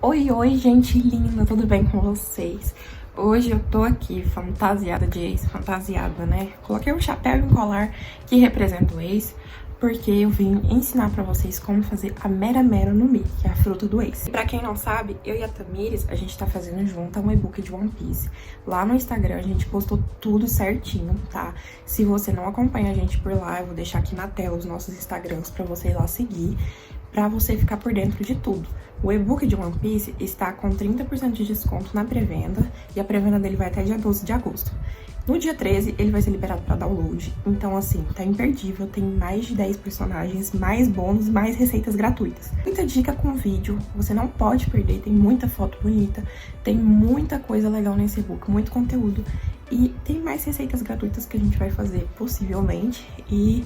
Oi, oi, gente linda, tudo bem com vocês? Hoje eu tô aqui fantasiada de ex, fantasiada, né? Coloquei um chapéu e um colar que representa o ex, porque eu vim ensinar pra vocês como fazer a Mera Mera no Mi, que é a fruta do ex. Pra quem não sabe, eu e a Tamires, a gente tá fazendo junto um e-book de One Piece. Lá no Instagram a gente postou tudo certinho, tá? Se você não acompanha a gente por lá, eu vou deixar aqui na tela os nossos Instagrams pra você ir lá seguir, pra você ficar por dentro de tudo. O e-book de One Piece está com 30% de desconto na pré-venda, e a pré-venda dele vai até dia 12 de agosto. No dia 13, ele vai ser liberado para download, então assim, tá imperdível, tem mais de 10 personagens, mais bônus, mais receitas gratuitas. Muita dica com vídeo, você não pode perder, tem muita foto bonita, tem muita coisa legal nesse e-book, muito conteúdo. E tem mais receitas gratuitas que a gente vai fazer, possivelmente, e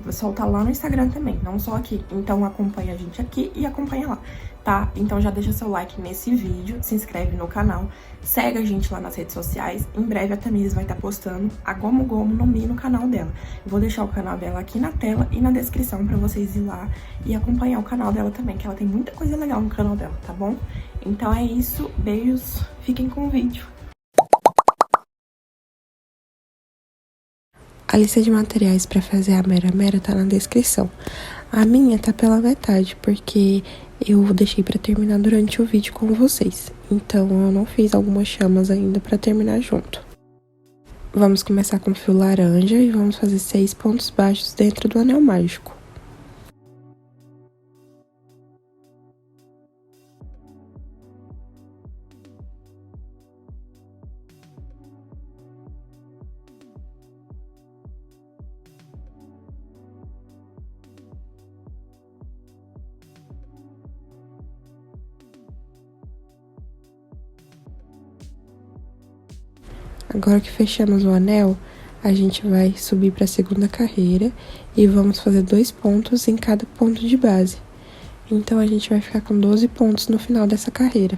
vou soltar lá no Instagram também, não só aqui. Então acompanha a gente aqui e acompanha lá, tá? Então já deixa seu like nesse vídeo, se inscreve no canal, segue a gente lá nas redes sociais. Em breve a Tamires vai estar postando a Gomu Gomu no Mi no canal dela. Eu vou deixar o canal dela aqui na tela e na descrição pra vocês ir lá e acompanhar o canal dela também, que ela tem muita coisa legal no canal dela, tá bom? Então é isso, beijos, fiquem com o vídeo. A lista de materiais para fazer a Mera Mera tá na descrição. A minha tá pela metade, porque eu deixei para terminar durante o vídeo com vocês. Então, eu não fiz algumas chamas ainda para terminar junto. Vamos começar com fio laranja e vamos fazer 6 pontos baixos dentro do anel mágico. Agora que fechamos o anel, a gente vai subir para a segunda carreira e vamos fazer 2 pontos em cada ponto de base. Então, a gente vai ficar com 12 pontos no final dessa carreira.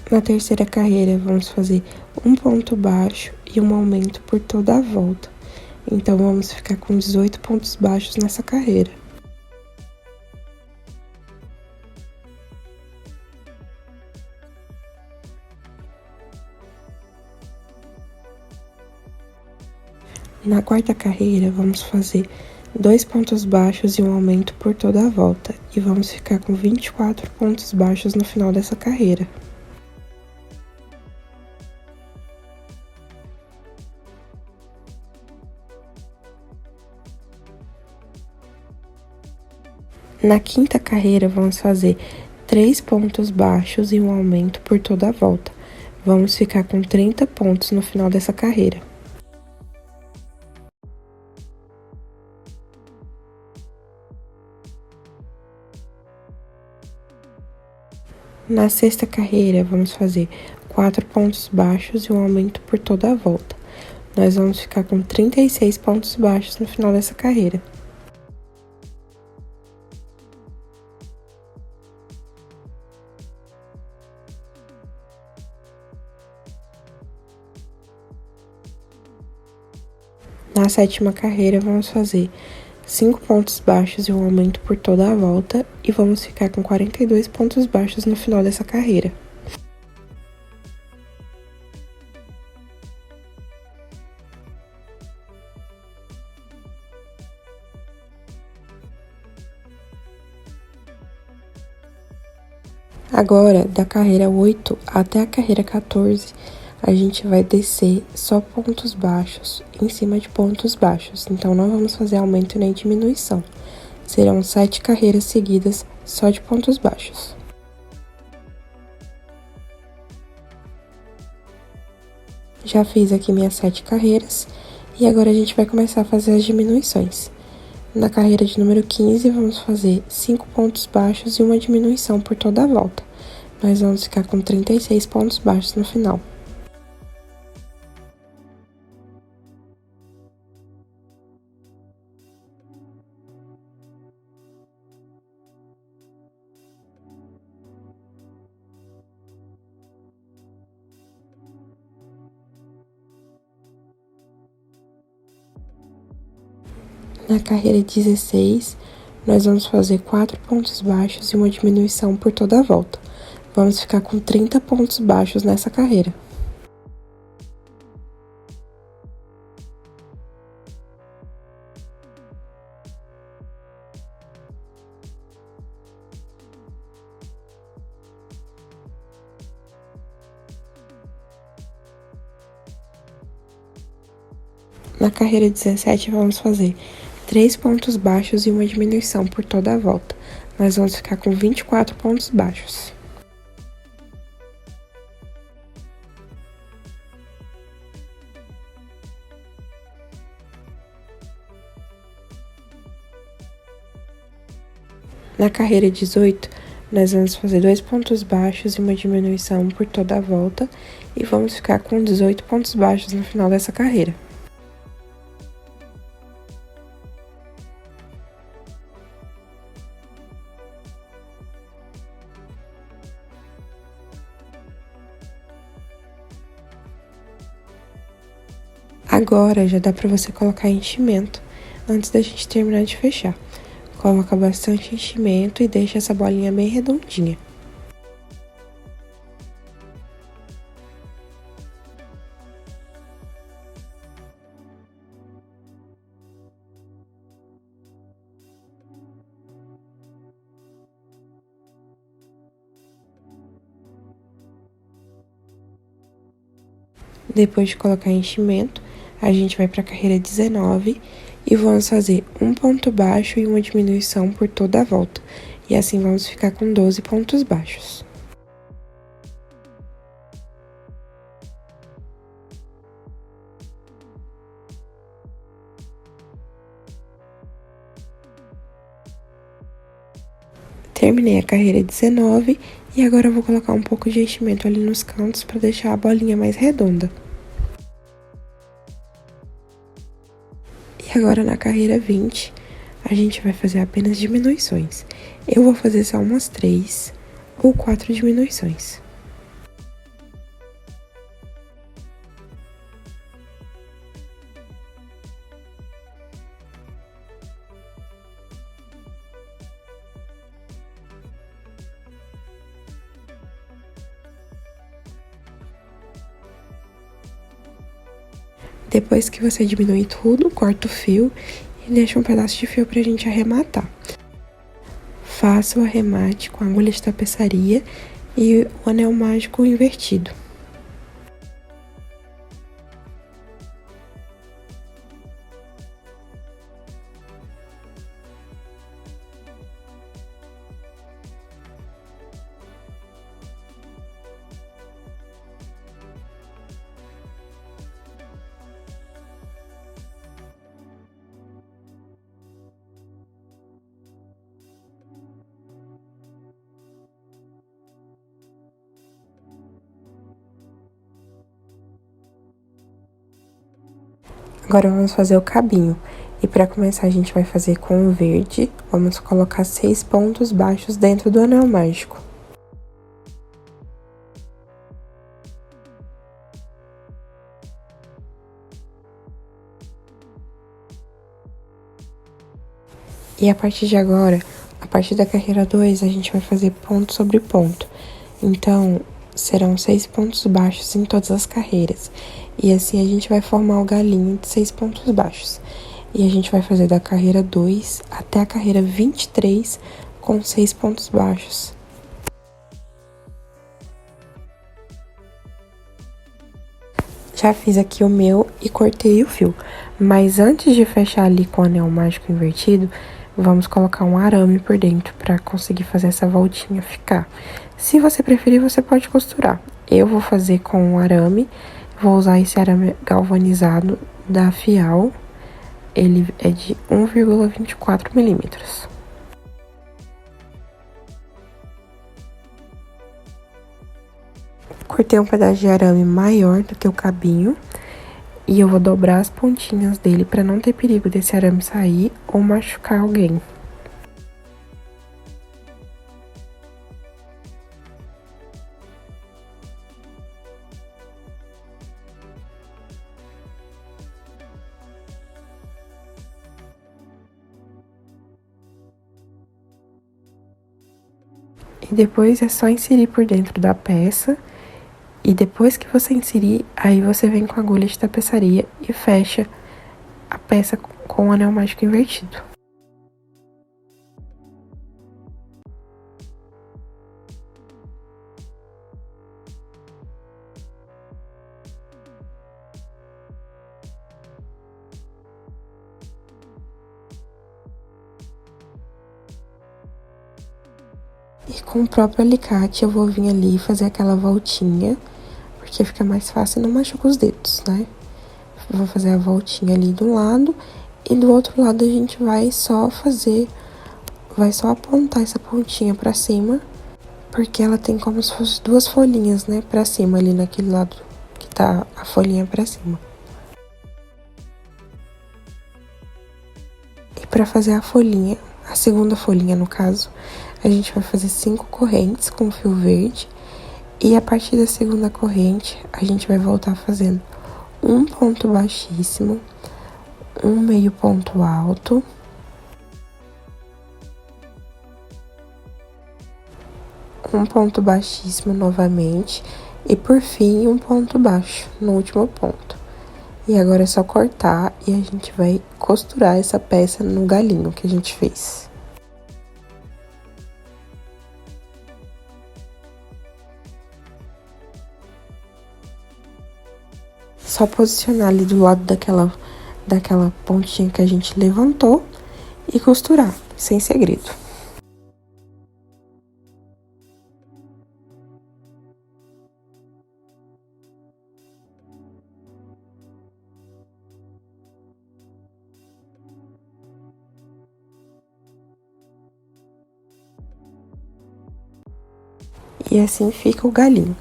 Na terceira carreira, vamos fazer um ponto baixo e um aumento por toda a volta. Então, vamos ficar com 18 pontos baixos nessa carreira. Na quarta carreira, vamos fazer 2 pontos baixos e um aumento por toda a volta. E vamos ficar com 24 pontos baixos no final dessa carreira. Na quinta carreira, vamos fazer 3 pontos baixos e um aumento por toda a volta. Vamos ficar com 30 pontos no final dessa carreira. Na sexta carreira, vamos fazer 4 pontos baixos e um aumento por toda a volta. Nós vamos ficar com 36 pontos baixos no final dessa carreira. Na sétima carreira, vamos fazer 5 pontos baixos e um aumento por toda a volta e vamos ficar com 42 pontos baixos no final dessa carreira. Agora, da carreira 8 até a carreira 14, a gente vai descer só pontos baixos em cima de pontos baixos. Então, não vamos fazer aumento nem diminuição. Serão 7 carreiras seguidas só de pontos baixos. Já fiz aqui minhas 7 carreiras e agora a gente vai começar a fazer as diminuições. Na carreira de número 15, vamos fazer 5 pontos baixos e uma diminuição por toda a volta. Nós vamos ficar com 36 pontos baixos no final. Na carreira 16, nós vamos fazer 4 pontos baixos e uma diminuição por toda a volta. Vamos ficar com 30 pontos baixos nessa carreira. Na carreira 17, vamos fazer 3 pontos baixos e uma diminuição por toda a volta. Nós vamos ficar com 24 pontos baixos. Na carreira 18, nós vamos fazer 2 pontos baixos e uma diminuição por toda a volta e vamos ficar com 18 pontos baixos no final dessa carreira. Agora já dá para você colocar enchimento antes da gente terminar de fechar. Coloca bastante enchimento e deixa essa bolinha bem redondinha. Depois de colocar enchimento, a gente vai para a carreira 19 e vamos fazer um ponto baixo e uma diminuição por toda a volta. E assim vamos ficar com 12 pontos baixos. Terminei a carreira 19 e agora eu vou colocar um pouco de enchimento ali nos cantos para deixar a bolinha mais redonda. E agora na carreira 20, a gente vai fazer apenas diminuições. Eu vou fazer só umas 3 ou 4 diminuições. Depois que você diminui tudo, corta o fio e deixa um pedaço de fio pra gente arrematar. Faça o arremate com a agulha de tapeçaria e o anel mágico invertido. Agora vamos fazer o cabinho. E para começar a gente vai fazer com o verde. Vamos colocar 6 pontos baixos dentro do anel mágico. E a partir de agora, a partir da carreira 2, a gente vai fazer ponto sobre ponto. Então, serão 6 pontos baixos em todas as carreiras. E assim a gente vai formar o galinho de 6 pontos baixos. E a gente vai fazer da carreira 2 até a carreira 23 com 6 pontos baixos. Já fiz aqui o meu e cortei o fio. Mas antes de fechar ali com o anel mágico invertido, vamos colocar um arame por dentro para conseguir fazer essa voltinha ficar. Se você preferir, você pode costurar. Eu vou fazer com um arame, vou usar esse arame galvanizado da Fial. Ele é de 1,24 milímetros. Cortei um pedaço de arame maior do que o cabinho. E eu vou dobrar as pontinhas dele para não ter perigo desse arame sair ou machucar alguém. E depois é só inserir por dentro da peça. E depois que você inserir, aí você vem com a agulha de tapeçaria e fecha a peça com o anel mágico invertido. E com o próprio alicate eu vou vir ali fazer aquela voltinha, porque fica mais fácil e não machuca os dedos, né? Eu vou fazer a voltinha ali do lado e do outro lado a gente vai só apontar essa pontinha pra cima, porque ela tem como se fosse duas folhinhas, né, pra cima ali naquele lado que tá a folhinha pra cima. E pra fazer a folhinha, a segunda folhinha no caso, a gente vai fazer 5 correntes com fio verde. E a partir da segunda corrente, a gente vai voltar fazendo um ponto baixíssimo, um meio ponto alto, um ponto baixíssimo novamente e por fim um ponto baixo no último ponto. E agora é só cortar e a gente vai costurar essa peça no galinho que a gente fez. Só posicionar ali do lado daquela pontinha que a gente levantou e costurar, sem segredo. E assim fica o galinho.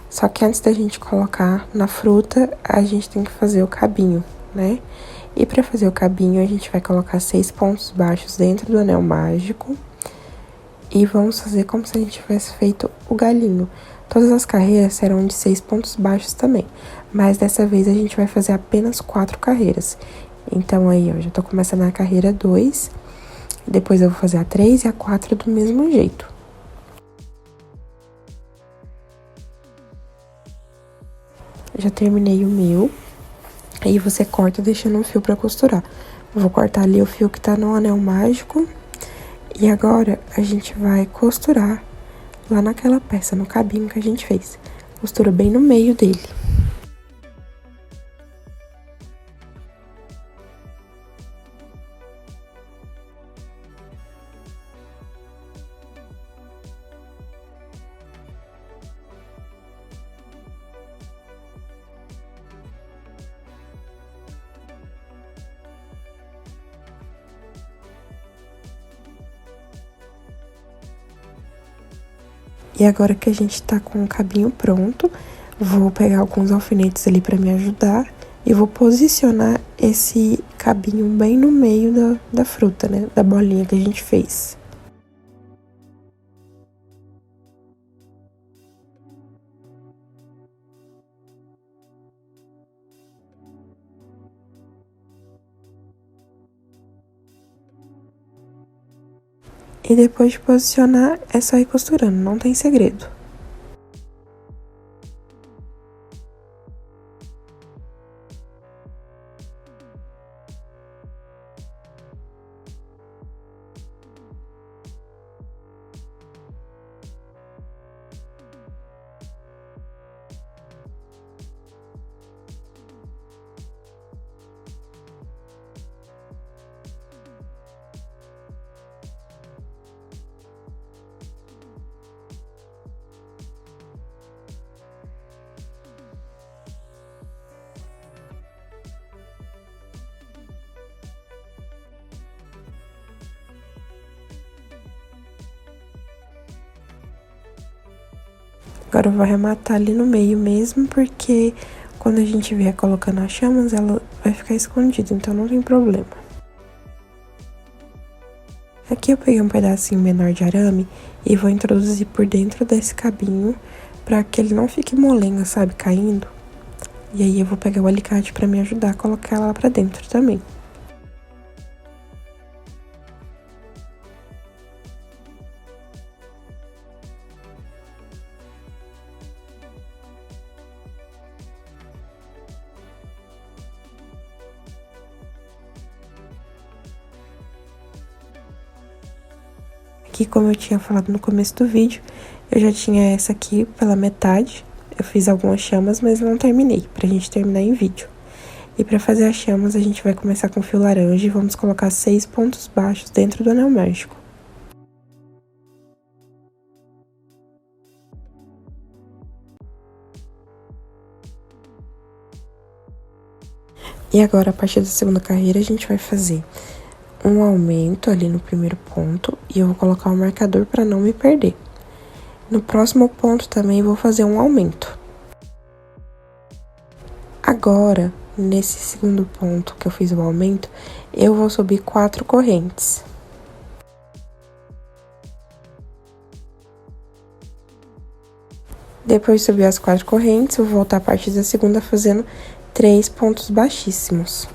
Só que antes da gente colocar na fruta, a gente tem que fazer o cabinho, né? E pra fazer o cabinho, a gente vai colocar 6 pontos baixos dentro do anel mágico. E vamos fazer como se a gente tivesse feito o galinho. Todas as carreiras serão de 6 pontos baixos também. Mas dessa vez a gente vai fazer apenas 4 carreiras. Então aí, ó, já tô começando a carreira 2. Depois eu vou fazer a 3 e a 4 do mesmo jeito. Já terminei o meu. Aí você corta deixando um fio pra costurar. Vou cortar ali o fio que tá no anel mágico. E agora a gente vai costurar lá naquela peça, no cabinho que a gente fez. Costura bem no meio dele. E agora que a gente tá com o cabinho pronto, vou pegar alguns alfinetes ali pra me ajudar e vou posicionar esse cabinho bem no meio da fruta, né? Da bolinha que a gente fez. E depois de posicionar, é só ir costurando, não tem segredo. Agora eu vou arrematar ali no meio mesmo, porque quando a gente vier colocando as chamas, ela vai ficar escondida, então não tem problema. Aqui eu peguei um pedacinho menor de arame e vou introduzir por dentro desse cabinho, pra que ele não fique molenga, sabe, caindo. E aí eu vou pegar o alicate pra me ajudar a colocar ela lá pra dentro também. aqui, como eu tinha falado no começo do vídeo, eu já tinha essa aqui pela metade. Eu fiz algumas chamas, mas não terminei, pra gente terminar em vídeo. E pra fazer as chamas, a gente vai começar com fio laranja e vamos colocar 6 pontos baixos dentro do anel mágico. E agora, a partir da segunda carreira, a gente vai fazer um aumento ali no primeiro ponto e eu vou colocar um marcador para não me perder. No próximo ponto também vou fazer um aumento. Agora, nesse segundo ponto que eu fiz o aumento, eu vou subir 4 correntes. Depois de subir as 4 correntes, eu vou voltar a partir da segunda fazendo 3 pontos baixíssimos.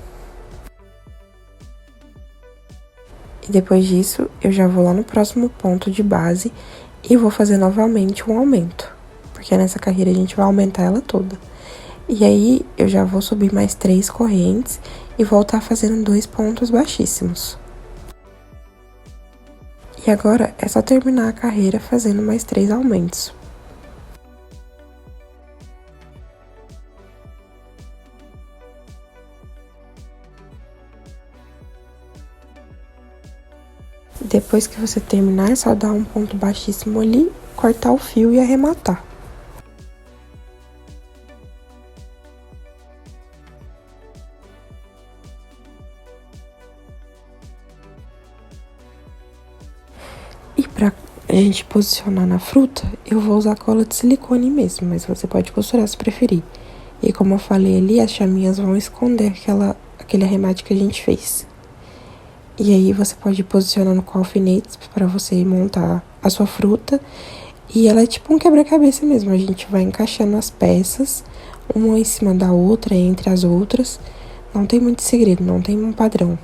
E depois disso, eu já vou lá no próximo ponto de base e vou fazer novamente um aumento. Porque nessa carreira a gente vai aumentar ela toda. E aí, eu já vou subir mais 3 correntes e voltar fazendo 2 pontos baixíssimos. E agora, é só terminar a carreira fazendo mais 3 aumentos. Depois que você terminar, é só dar um ponto baixíssimo ali, cortar o fio e arrematar. E pra gente posicionar na fruta, eu vou usar cola de silicone mesmo, mas você pode costurar se preferir. E como eu falei ali, as chaminhas vão esconder aquele arremate que a gente fez. E aí você pode ir posicionando com alfinetes para você montar a sua fruta. E ela é tipo um quebra-cabeça mesmo, a gente vai encaixando as peças, uma em cima da outra, entre as outras. Não tem muito segredo, não tem um padrão.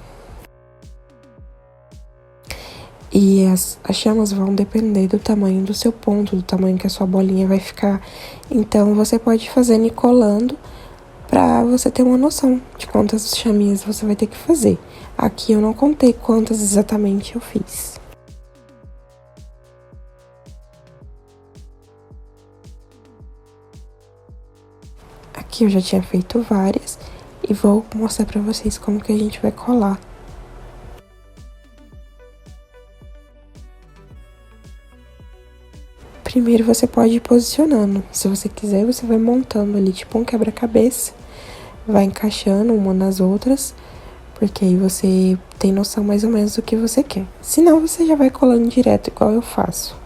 E as chamas vão depender do tamanho do seu ponto, do tamanho que a sua bolinha vai ficar. Então, você pode ir fazendo e colando pra você ter uma noção de quantas chaminhas você vai ter que fazer. Aqui eu não contei quantas exatamente eu fiz. Aqui eu já tinha feito várias e vou mostrar pra vocês como que a gente vai colar. Primeiro você pode ir posicionando. Se você quiser, você vai montando ali tipo um quebra-cabeça. Vai encaixando uma nas outras, porque aí você tem noção mais ou menos do que você quer. Senão, você já vai colando direto, igual eu faço.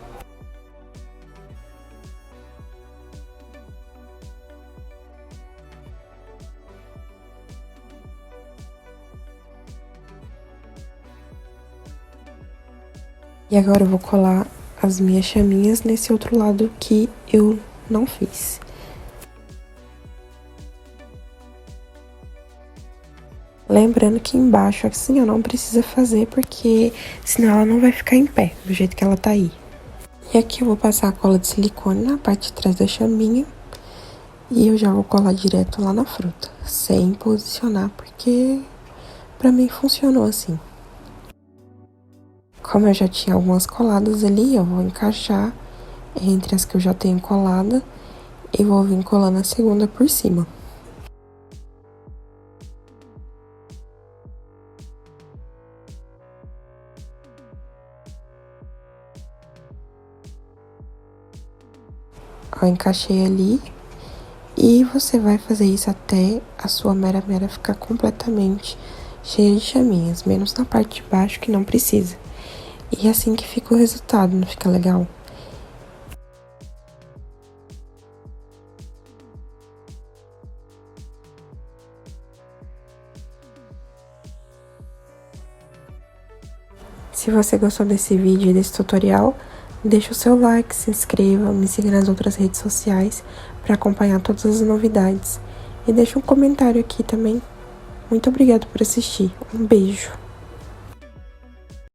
E agora eu vou colar as minhas chaminhas nesse outro lado que eu não fiz. Lembrando que embaixo, assim, eu não precisa fazer, porque senão ela não vai ficar em pé, do jeito que ela tá aí. E aqui eu vou passar a cola de silicone na parte de trás da chaminha. E eu já vou colar direto lá na fruta, sem posicionar, porque pra mim funcionou assim. Como eu já tinha algumas coladas ali, eu vou encaixar entre as que eu já tenho colada e vou vir colando a segunda por cima. Eu encaixei ali e você vai fazer isso até a sua mera ficar completamente cheia de chaminhas, menos na parte de baixo que não precisa. E é assim que fica o resultado, não fica legal? Se você gostou desse vídeo e desse tutorial, deixa o seu like, se inscreva, me siga nas outras redes sociais para acompanhar todas as novidades. E deixa um comentário aqui também. Muito obrigada por assistir. Um beijo.